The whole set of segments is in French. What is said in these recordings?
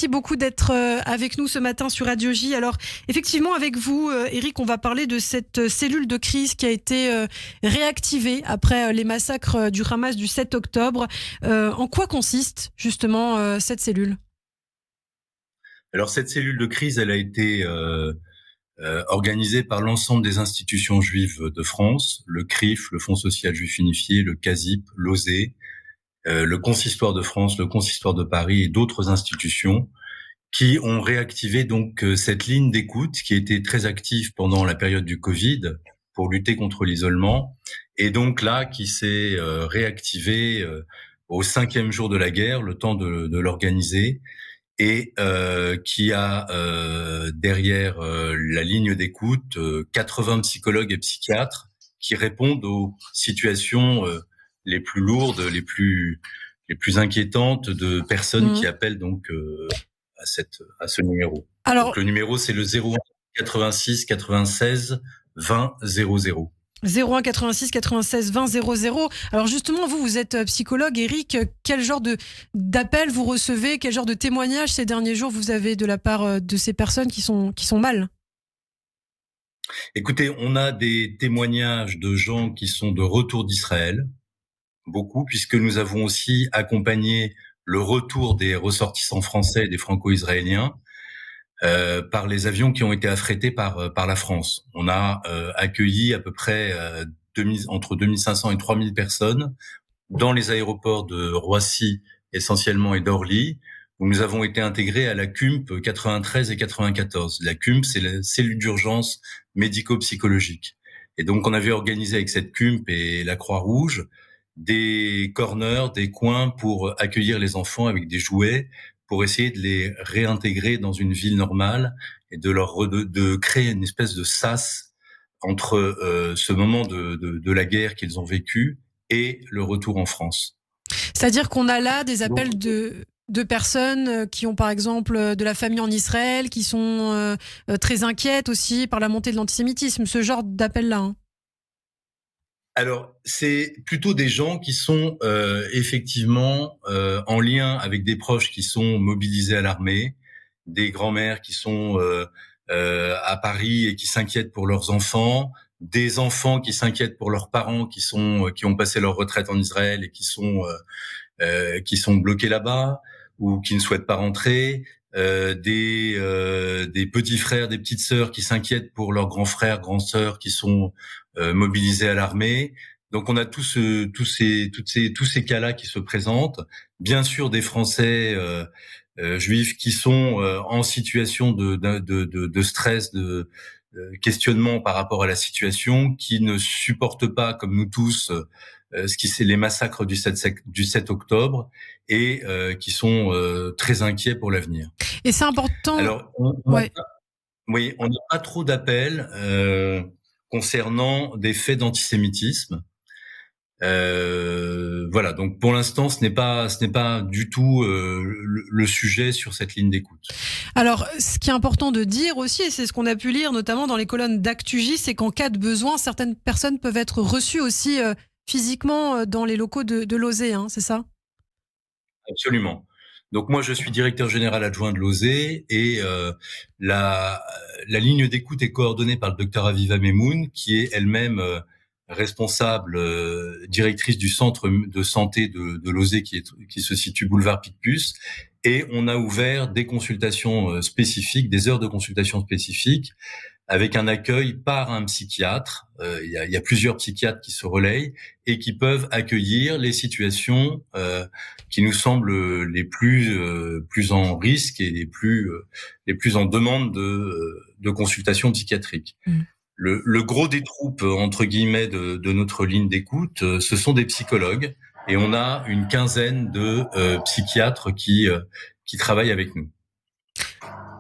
Merci beaucoup d'être avec nous ce matin sur Radio J. Alors, effectivement, avec vous, Éric, on va parler de cette cellule de crise qui a été réactivée après les massacres du Hamas du 7 octobre. En quoi consiste justement cette cellule ? Alors, cette cellule de crise, elle a été organisée par l'ensemble des institutions juives de France, le CRIF, le Fonds social juif unifié, le CASIP, l'OSE, le Consistoire de France, le Consistoire de Paris et d'autres institutions qui ont réactivé donc cette ligne d'écoute qui était très active pendant la période du Covid pour lutter contre l'isolement, et donc là qui s'est réactivée au 5e jour de la guerre, le temps de l'organiser, et qui a derrière la ligne d'écoute 80 psychologues et psychiatres qui répondent aux situations les plus lourdes, les plus inquiétantes de personnes qui appellent donc à ce numéro. Alors, donc le numéro, c'est le 01 86 96 20 00. 01 86 96 20 00. Alors justement, vous êtes psychologue, Éric. Quel genre d'appel vous recevez ? Quel genre de témoignages ces derniers jours vous avez de la part de ces personnes qui sont mal ? Écoutez, on a des témoignages de gens qui sont de retour d'Israël, beaucoup, puisque nous avons aussi accompagné le retour des ressortissants français et des franco-israéliens par les avions qui ont été affrétés par la France. On a accueilli à peu près entre 2500 et 3000 personnes dans les aéroports de Roissy essentiellement et d'Orly, où nous avons été intégrés à la CUMP 93 et 94. La CUMP, c'est la cellule d'urgence médico-psychologique. Et donc, on avait organisé avec cette CUMP et la Croix-Rouge des corners, des coins pour accueillir les enfants avec des jouets, pour essayer de les réintégrer dans une vie normale et de créer une espèce de sas entre ce moment de la guerre qu'ils ont vécu et le retour en France. C'est-à-dire qu'on a là des appels de personnes qui ont par exemple de la famille en Israël, qui sont très inquiètes aussi par la montée de l'antisémitisme, ce genre d'appel-là. Hein. Alors, c'est plutôt des gens qui sont effectivement en lien avec des proches qui sont mobilisés à l'armée, des grands-mères qui sont à Paris et qui s'inquiètent pour leurs enfants, des enfants qui s'inquiètent pour leurs parents qui ont passé leur retraite en Israël et qui sont bloqués là-bas ou qui ne souhaitent pas rentrer, des petits frères, des petites sœurs qui s'inquiètent pour leurs grands frères, grandes sœurs qui sont mobilisés à l'armée. Donc on a tous ces cas-là qui se présentent. Bien sûr, des Français juifs qui sont en situation de stress, de questionnement par rapport à la situation, qui ne supportent pas, comme nous tous, c'est les massacres du 7 octobre et qui sont très inquiets pour l'avenir. Et c'est important. Alors, oui, on n'a pas trop d'appels concernant des faits d'antisémitisme. Voilà, donc pour l'instant, ce n'est pas du tout le sujet sur cette ligne d'écoute. Alors, ce qui est important de dire aussi, et c'est ce qu'on a pu lire notamment dans les colonnes d'ActuJ, c'est qu'en cas de besoin, certaines personnes peuvent être reçues aussi physiquement dans les locaux de l'OSE, hein, c'est ça ? Absolument. Donc moi, je suis directeur général adjoint de l'OSE et la ligne d'écoute est coordonnée par le docteur Aviva Memoun, qui est elle-même responsable, directrice du centre de santé de l'OSE qui se situe boulevard Picpus. Et on a ouvert des consultations spécifiques, des heures de consultation spécifiques, avec un accueil par un psychiatre. Il y a plusieurs psychiatres qui se relayent et qui peuvent accueillir les situations qui nous semblent les plus en risque et les plus en demande de consultation psychiatrique. Le gros des troupes, entre guillemets, de notre ligne d'écoute, ce sont des psychologues, et on a une quinzaine de psychiatres qui travaillent avec nous.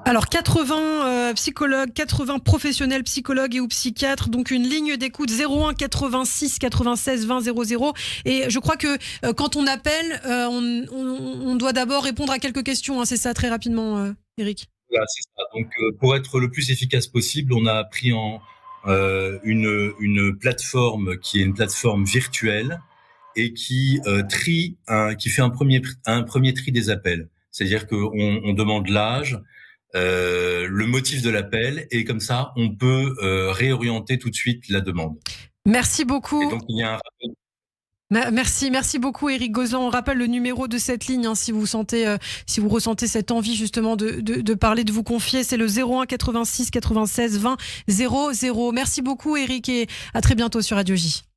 Alors 80 psychologues, 80 professionnels psychologues et ou psychiatres, donc une ligne d'écoute 01 86 96 20 00. Et je crois que quand on appelle, on doit d'abord répondre à quelques questions, hein, c'est ça, très rapidement, Éric. Voilà, c'est ça. Donc pour être le plus efficace possible, on a pris en une plateforme qui est une plateforme virtuelle et qui fait un premier tri des appels. C'est-à-dire qu'on demande l'âge, le motif de l'appel, et comme ça, on peut réorienter tout de suite la demande. Merci beaucoup. Et donc, il y a un rappel. Merci beaucoup Éric Gozlan. On rappelle le numéro de cette ligne si vous ressentez cette envie justement de parler, de vous confier. C'est le 01 86 96 20 00. Merci beaucoup Éric et à très bientôt sur Radio J.